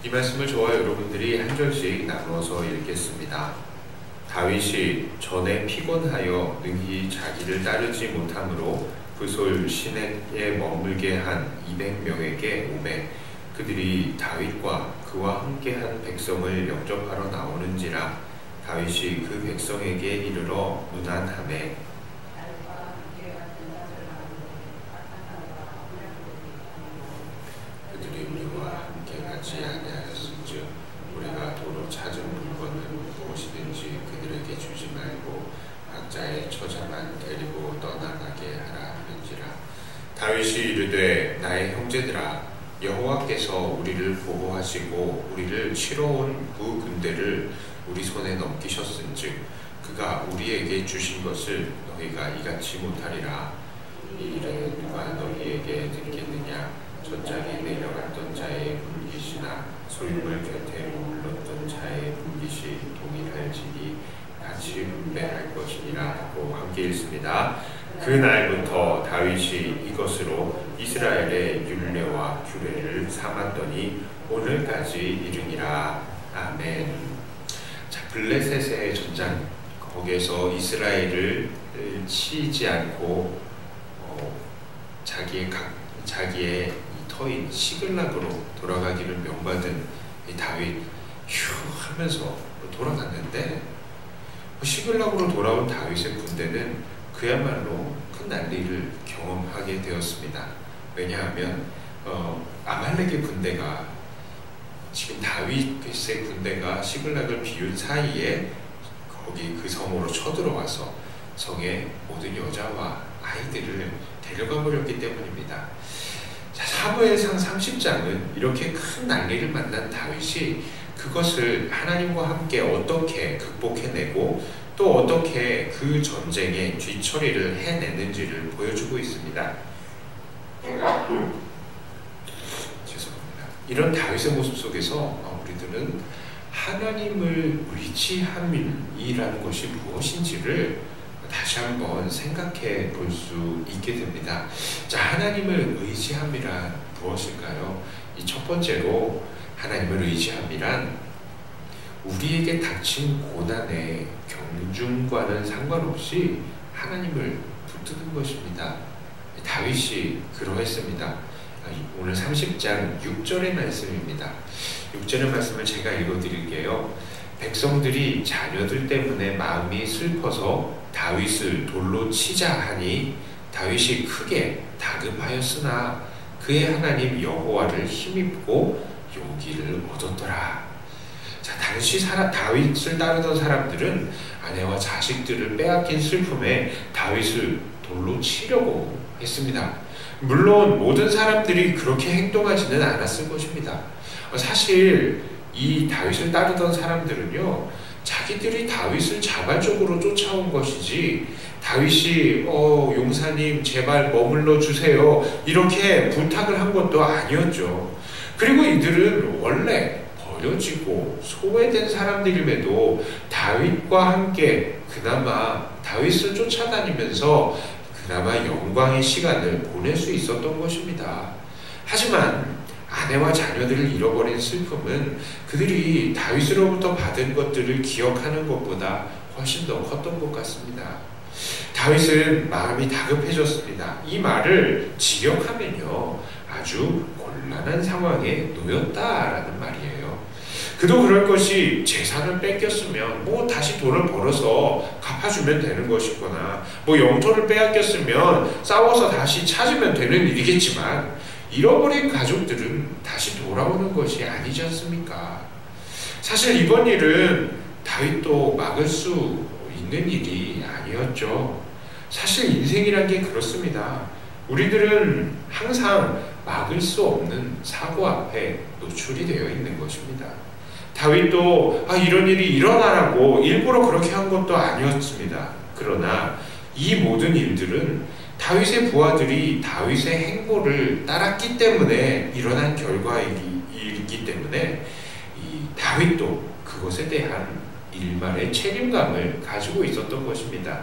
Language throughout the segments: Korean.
이 말씀을 저와 여러분들이 한 절씩 나누어서 읽겠습니다. 다윗이 전에 피곤하여 능히 자기를 따르지 못함으로 부솔 시내에 머물게 한 200명에게 오매 그들이 다윗과 그와 함께한 백성을 영접하러 나오는지라 다윗이 그 백성에게 이르러 문안하매 그들이 우리와 함께 가지 아니하였은즉 우리가 도로 찾은 물건을 무엇이든지 그들에게 주지 말고 각자의 처자만 데리고 떠나가게 하라 하는지라. 다윗이 이르되 나의 형제들아 여호와께서 우리를 보호하시고 우리를 치러 온 그 군대를 우리 손에 넘기셨은즉 그가 우리에게 주신 것을 너희가 이같이 못하리라. 이 일에 누가 너희에게 듣겠느냐. 전장에 내려갔던 자의 분깃이나 소유물 곁에 머물렀던 자의 분깃이 동일할지니 같이 분배할 것이니라 하고 함께 읽습니다. 그날부터 다윗이 이것으로 이스라엘의 율례와 규례를 삼았더니 오늘까지 이르니라. 아멘. 자, 블레셋의 전장, 거기에서 이스라엘을 치지 않고 자기의 터인 시글락으로 돌아가기를 명받은 이 다윗 휴 하면서 돌아갔는데 시글락으로 돌아온 다윗의 군대는 그야말로 큰 난리를 경험하게 되었습니다. 왜냐하면 아말렉의 군대가 지금 다윗의 군대가 시글락을 비운 사이에 거기 그 성으로 쳐들어와서 성의 모든 여자와 아이들을 데려가 버렸기 때문입니다. 자, 사무엘상 30장은 이렇게 큰 난리를 만난 다윗이 그것을 하나님과 함께 어떻게 극복해내고 또 어떻게 그 전쟁의 뒤처리를 해내는지를 보여주고 있습니다. 죄송합니다. 이런 다윗의 모습 속에서 우리들은 하나님을 의지함이라는 것이 무엇인지를 다시 한번 생각해 볼 수 있게 됩니다. 자, 하나님을 의지함이란 무엇일까요? 이 첫 번째로 하나님을 의지함이란 우리에게 닥친 고난의 경중과는 상관없이 하나님을 붙드는 것입니다. 다윗이 그러했습니다. 오늘 30장 6절의 말씀입니다. 6절의 말씀을 제가 읽어드릴게요. 백성들이 자녀들 때문에 마음이 슬퍼서 다윗을 돌로 치자 하니 다윗이 크게 다급하였으나 그의 하나님 여호와를 힘입고 용기를 얻었더라. 자, 당시 다윗을 따르던 사람들은 아내와 자식들을 빼앗긴 슬픔에 다윗을 돌로 치려고 했습니다. 물론 모든 사람들이 그렇게 행동하지는 않았을 것입니다. 사실 이 다윗을 따르던 사람들은요, 자기들이 다윗을 자발적으로 쫓아온 것이지 다윗이 용사님 제발 머물러 주세요 이렇게 부탁을 한 것도 아니었죠. 그리고 이들은 원래 버려지고 소외된 사람들임에도 다윗과 함께 그나마 다윗을 쫓아다니면서 그나마 영광의 시간을 보낼 수 있었던 것입니다. 하지만 아내와 자녀들을 잃어버린 슬픔은 그들이 다윗으로부터 받은 것들을 기억하는 것보다 훨씬 더 컸던 것 같습니다. 다윗은 마음이 다급해졌습니다. 이 말을 직역하면요, 아주 곤란한 상황에 놓였다라는 말이에요. 그도 그럴 것이 재산을 뺏겼으면 다시 돈을 벌어서 갚아주면 되는 것이거나 영토를 빼앗겼으면 싸워서 다시 찾으면 되는 일이겠지만 잃어버린 가족들은 다시 돌아오는 것이 아니지 않습니까? 사실 이번 일은 다윗도 막을 수 있는 일이 아니었죠. 사실 인생이란 게 그렇습니다. 우리들은 항상 막을 수 없는 사고 앞에 노출이 되어 있는 것입니다. 다윗도 이런 일이 일어나라고 일부러 그렇게 한 것도 아니었습니다. 그러나 이 모든 일들은 다윗의 부하들이 다윗의 행보를 따랐기 때문에 일어난 결과이기 때문에 이 다윗도 그것에 대한 일말의 책임감을 가지고 있었던 것입니다.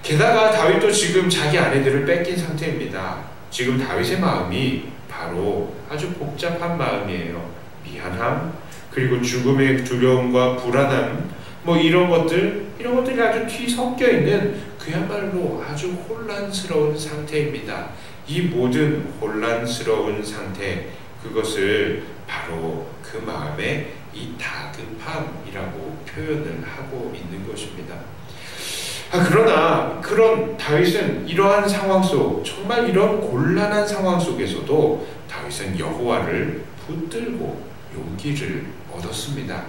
게다가 다윗도 지금 자기 아내들을 뺏긴 상태입니다. 지금 다윗의 마음이 바로 아주 복잡한 마음이에요. 미안함, 그리고 죽음의 두려움과 불안함, 이런 것들이 아주 뒤섞여 있는 그야말로 아주 혼란스러운 상태입니다. 이 모든 혼란스러운 상태, 그것을 바로 그 마음의 이 다급함이라고 표현을 하고 있는 것입니다. 그러나 그런 다윗은 이러한 상황 속, 정말 이런 곤란한 상황 속에서도 다윗은 여호와를 붙들고 용기를 얻었습니다.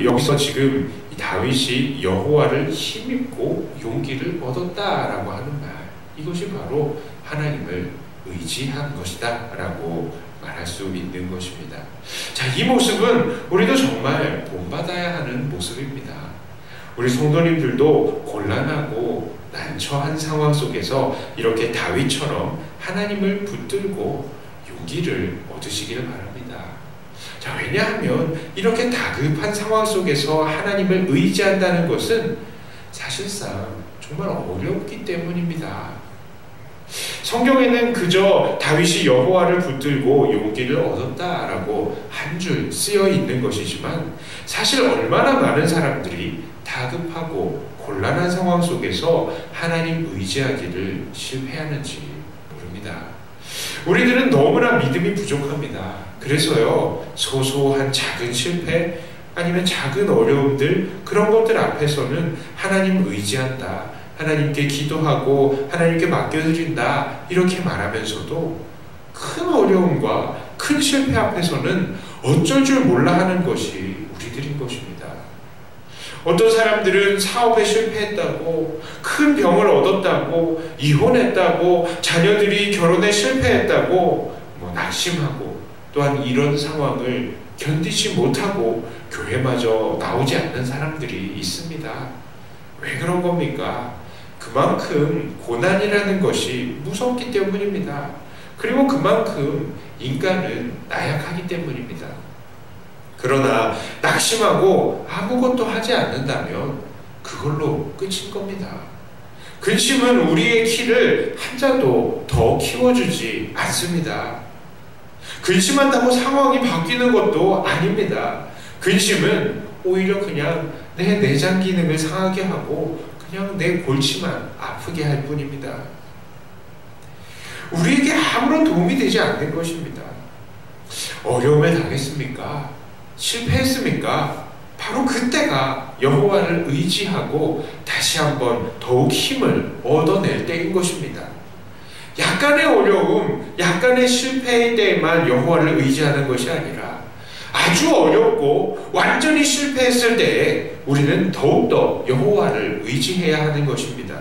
여기서 지금 다윗이 여호와를 힘입고 용기를 얻었다라고 하는 말, 이것이 바로 하나님을 의지한 것이다 라고 말할 수 있는 것입니다. 자, 이 모습은 우리도 정말 본받아야 하는 모습입니다. 우리 성도님들도 곤란하고 난처한 상황 속에서 이렇게 다윗처럼 하나님을 붙들고 용기를 얻으시기를 바랍니다. 자, 왜냐하면 이렇게 다급한 상황 속에서 하나님을 의지한다는 것은 사실상 정말 어렵기 때문입니다. 성경에는 그저 다윗이 여호와를 붙들고 용기를 얻었다라고 한 줄 쓰여 있는 것이지만, 사실 얼마나 많은 사람들이 다급하고 곤란한 상황 속에서 하나님 의지하기를 실패하는지 모릅니다. 우리들은 너무나 믿음이 부족합니다. 그래서요, 소소한 작은 실패, 아니면 작은 어려움들, 그런 것들 앞에서는 하나님 의지한다, 하나님께 기도하고 하나님께 맡겨드린다, 이렇게 말하면서도 큰 어려움과 큰 실패 앞에서는 어쩔 줄 몰라 하는 것이 우리들인 것입니다. 어떤 사람들은 사업에 실패했다고, 큰 병을 얻었다고, 이혼했다고, 자녀들이 결혼에 실패했다고 낙심하고, 또한 이런 상황을 견디지 못하고 교회마저 나오지 않는 사람들이 있습니다. 왜 그런 겁니까? 그만큼 고난이라는 것이 무섭기 때문입니다. 그리고 그만큼 인간은 나약하기 때문입니다. 그러나 낙심하고 아무것도 하지 않는다면 그걸로 끝인 겁니다. 근심은 우리의 키를 한자도 더 키워주지 않습니다. 근심한다고 상황이 바뀌는 것도 아닙니다. 근심은 오히려 그냥 내 내장 기능을 상하게 하고 그냥 내 골치만 아프게 할 뿐입니다. 우리에게 아무런 도움이 되지 않는 것입니다. 어려움에 당했습니까? 실패했습니까? 바로 그때가 여호와를 의지하고 다시 한번 더욱 힘을 얻어낼 때인 것입니다. 약간의 어려움, 약간의 실패일 때만 여호와를 의지하는 것이 아니라 아주 어렵고 완전히 실패했을 때에 우리는 더욱더 여호와를 의지해야 하는 것입니다.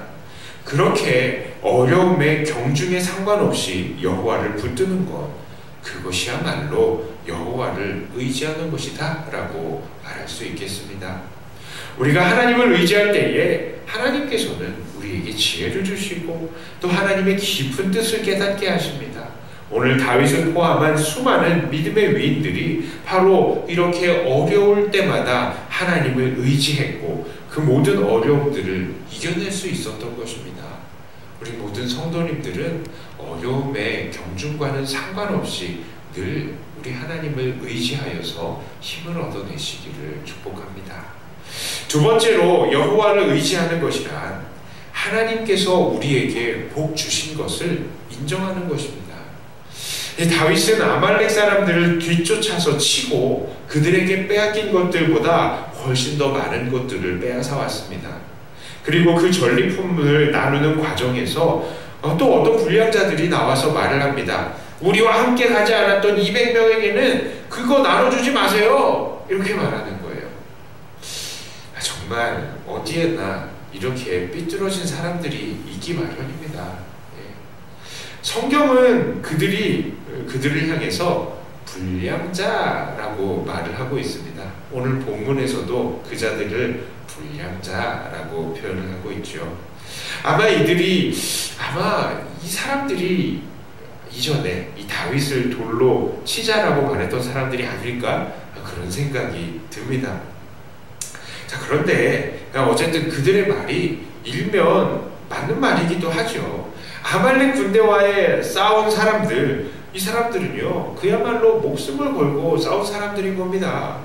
그렇게 어려움의 경중에 상관없이 여호와를 붙드는 것, 그것이야말로 여호와를 의지하는 것이다 라고 말할 수 있겠습니다. 우리가 하나님을 의지할 때에 하나님께서는 우리에게 지혜를 주시고 또 하나님의 깊은 뜻을 깨닫게 하십니다. 오늘 다윗을 포함한 수많은 믿음의 위인들이 바로 이렇게 어려울 때마다 하나님을 의지했고 그 모든 어려움들을 이겨낼 수 있었던 것입니다. 우리 모든 성도님들은 어려움의 경중과는 상관없이 늘 우리 하나님을 의지하여서 힘을 얻어내시기를 축복합니다. 두 번째로 여호와를 의지하는 것이란 하나님께서 우리에게 복 주신 것을 인정하는 것입니다. 다윗은 아말렉 사람들을 뒤쫓아서 치고 그들에게 빼앗긴 것들보다 훨씬 더 많은 것들을 빼앗아 왔습니다. 그리고 그 전리품을 나누는 과정에서 또 어떤 불량자들이 나와서 말을 합니다. 우리와 함께 가지 않았던 200명에게는 그거 나눠주지 마세요. 이렇게 말하는 거예요. 정말 어디에나 이렇게 삐뚤어진 사람들이 있기 마련입니다. 성경은 그들을 향해서 불량자라고 말을 하고 있습니다. 오늘 본문에서도 그 자들을 불량자라고 표현을 하고 있죠. 아마 이 사람들이 이전에 이 다윗을 돌로 치자라고 말했던 사람들이 아닐까? 그런 생각이 듭니다. 자, 그런데 어쨌든 그들의 말이 일면 맞는 말이기도 하죠. 아말렉 군대와의 싸운 사람들, 이 사람들은요, 그야말로 목숨을 걸고 싸운 사람들인 겁니다.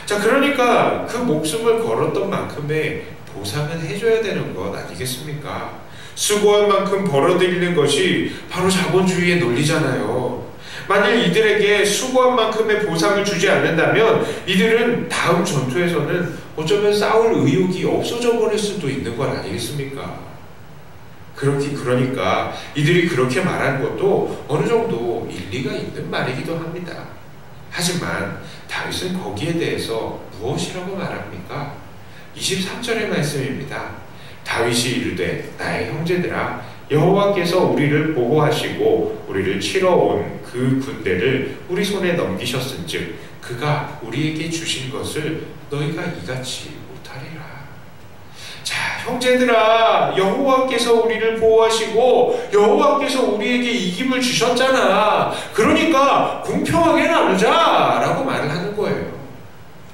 자, 그러니까 그 목숨을 걸었던 만큼의 보상은 해줘야 되는 것 아니겠습니까? 수고한 만큼 벌어들이는 것이 바로 자본주의의 논리잖아요. 만일 이들에게 수고한 만큼의 보상을 주지 않는다면 이들은 다음 전투에서는 어쩌면 싸울 의욕이 없어져 버릴 수도 있는 것 아니겠습니까? 그러니까 이들이 그렇게 말한 것도 어느 정도 일리가 있는 말이기도 합니다. 하지만 다윗은 거기에 대해서 무엇이라고 말합니까? 23절의 말씀입니다. 다윗이 이르되 나의 형제들아 여호와께서 우리를 보호하시고 우리를 치러 온 그 군대를 우리 손에 넘기셨은즉 그가 우리에게 주신 것을 너희가 이같이 못하리라. 자, 형제들아, 여호와께서 우리를 보호하시고 여호와께서 우리에게 이김을 주셨잖아. 그러니까 공평하게 나누자라고 말을 하는 거예요.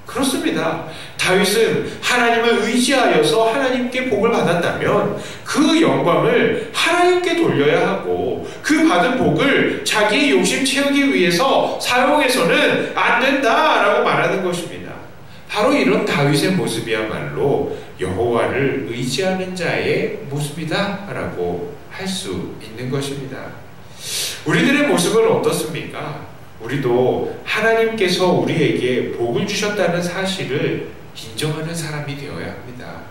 그렇습니다. 다윗은 하나님을 의지하여서 하나님께 복을 받았다면 그 영광을 하나님께 돌려야 하고 그 받은 복을 자기의 욕심 채우기 위해서 사용해서는 안 된다라고 말하는 것입니다. 바로 이런 다윗의 모습이야말로 여호와를 의지하는 자의 모습이다라고 할 수 있는 것입니다. 우리들의 모습은 어떻습니까? 우리도 하나님께서 우리에게 복을 주셨다는 사실을 인정하는 사람이 되어야 합니다.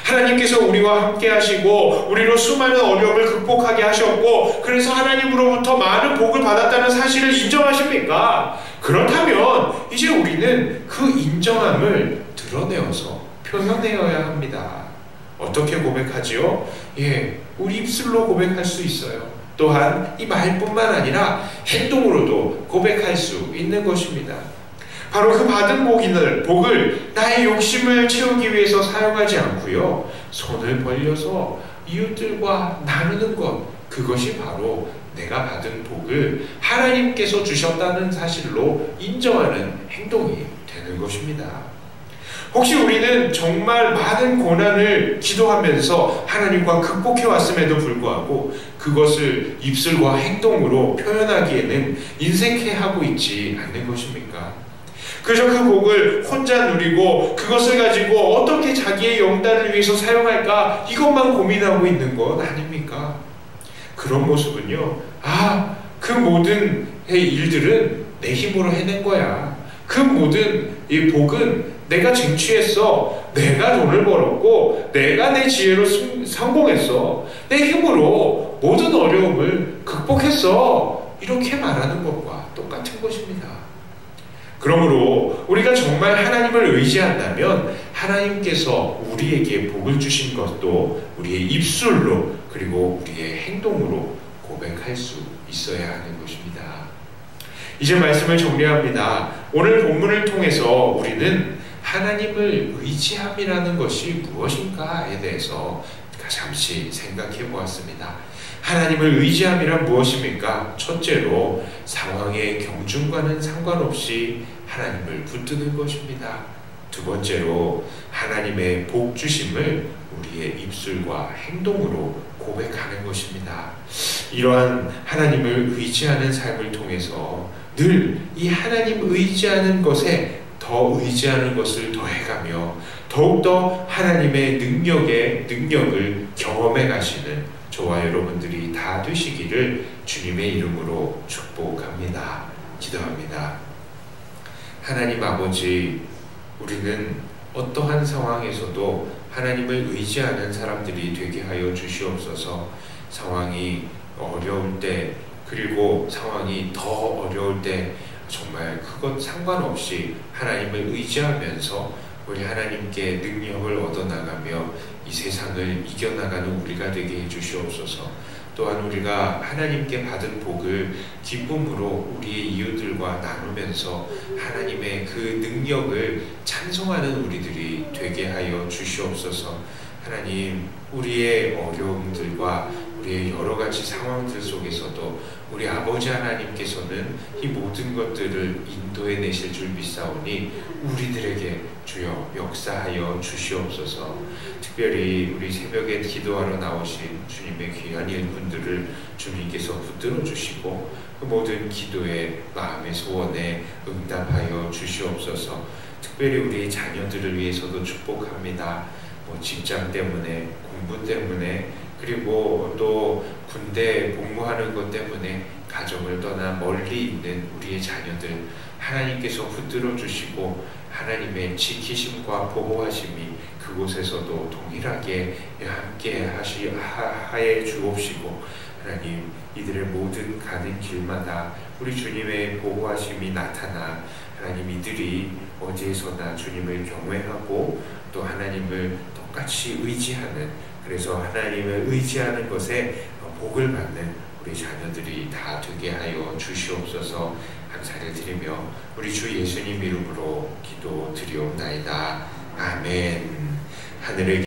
하나님께서 우리와 함께 하시고 우리로 수많은 어려움을 극복하게 하셨고 그래서 하나님으로부터 많은 복을 받았다는 사실을 인정하십니까? 그렇다면 이제 우리는 그 인정함을 드러내어서 표현해야 합니다. 어떻게 고백하지요? 우리 입술로 고백할 수 있어요. 또한 이 말뿐만 아니라 행동으로도 고백할 수 있는 것입니다. 바로 그 받은 복을 나의 욕심을 채우기 위해서 사용하지 않고요, 손을 벌려서 이웃들과 나누는 것, 그것이 바로 내가 받은 복을 하나님께서 주셨다는 사실로 인정하는 행동이 되는 것입니다. 혹시 우리는 정말 많은 고난을 기도하면서 하나님과 극복해 왔음에도 불구하고 그것을 입술과 행동으로 표현하기에는 인색해 하고 있지 않는 것입니까? 그저 그 복을 혼자 누리고 그것을 가지고 어떻게 자기의 영단을 위해서 사용할까 이것만 고민하고 있는 것 아닙니까? 그런 모습은요, 그 모든 일들은 내 힘으로 해낸 거야. 그 모든 이 복은 내가 쟁취했어. 내가 돈을 벌었고 내가 내 지혜로 성공했어. 내 힘으로 모든 어려움을 극복했어. 이렇게 말하는 것과 똑같은 것입니다. 그러므로 우리가 정말 하나님을 의지한다면 하나님께서 우리에게 복을 주신 것도 우리의 입술로 그리고 우리의 행동으로 고백할 수 있어야 하는 것입니다. 이제 말씀을 정리합니다. 오늘 본문을 통해서 우리는 하나님을 의지함이라는 것이 무엇인가에 대해서 잠시 생각해 보았습니다. 하나님을 의지함이란 무엇입니까? 첫째로 상황의 경중과는 상관없이 하나님을 붙드는 것입니다. 두 번째로 하나님의 복 주심을 우리의 입술과 행동으로 고백하는 것입니다. 이러한 하나님을 의지하는 삶을 통해서 늘 이 하나님 의지하는 것에 더 의지하는 것을 더해가며 더욱더 하나님의 능력을 경험해 가시는 저와 여러분들이 다 되시기를 주님의 이름으로 축복합니다. 기도합니다. 하나님 아버지, 우리는 어떠한 상황에서도 하나님을 의지하는 사람들이 되게 하여 주시옵소서. 상황이 어려울 때, 그리고 상황이 더 어려울 때 정말 그것 상관없이 하나님을 의지하면서 우리 하나님께 능력을 얻어나가며 이 세상을 이겨나가는 우리가 되게 해주시옵소서. 또한 우리가 하나님께 받은 복을 기쁨으로 우리의 이웃들과 나누면서 하나님의 그 능력을 찬송하는 우리들이 되게 하여 주시옵소서. 하나님, 우리의 어려움들과 우리 우리의 여러 가지 상황들 속에서도 우리 아버지 하나님께서는 이 모든 것들을 인도해 내실 줄 믿사오니 우리들에게 주여 역사하여 주시옵소서. 특별히 우리 새벽에 기도하러 나오신 주님의 귀한 일꾼들을 주님께서 붙들어 주시고 그 모든 기도에 마음의 소원에 응답하여 주시옵소서. 특별히 우리 자녀들을 위해서도 축복합니다. 직장 때문에, 공부 때문에, 그리고 또 군대 복무하는 것 때문에 가정을 떠나 멀리 있는 우리의 자녀들 하나님께서 붙들어 주시고 하나님의 지키심과 보호하심이 그곳에서도 동일하게 함께 하여 주옵시고, 하나님 이들의 모든 가는 길마다 우리 주님의 보호하심이 나타나 하나님 이들이 어디에서나 주님을 경외하고 또 하나님을 똑같이 의지하는, 그래서 하나님을 의지하는 것에 복을 받는 우리 자녀들이 다 되게 하여 주시옵소서. 감사를 드리며 우리 주 예수님 이름으로 기도드리옵나이다. 아멘. 하늘의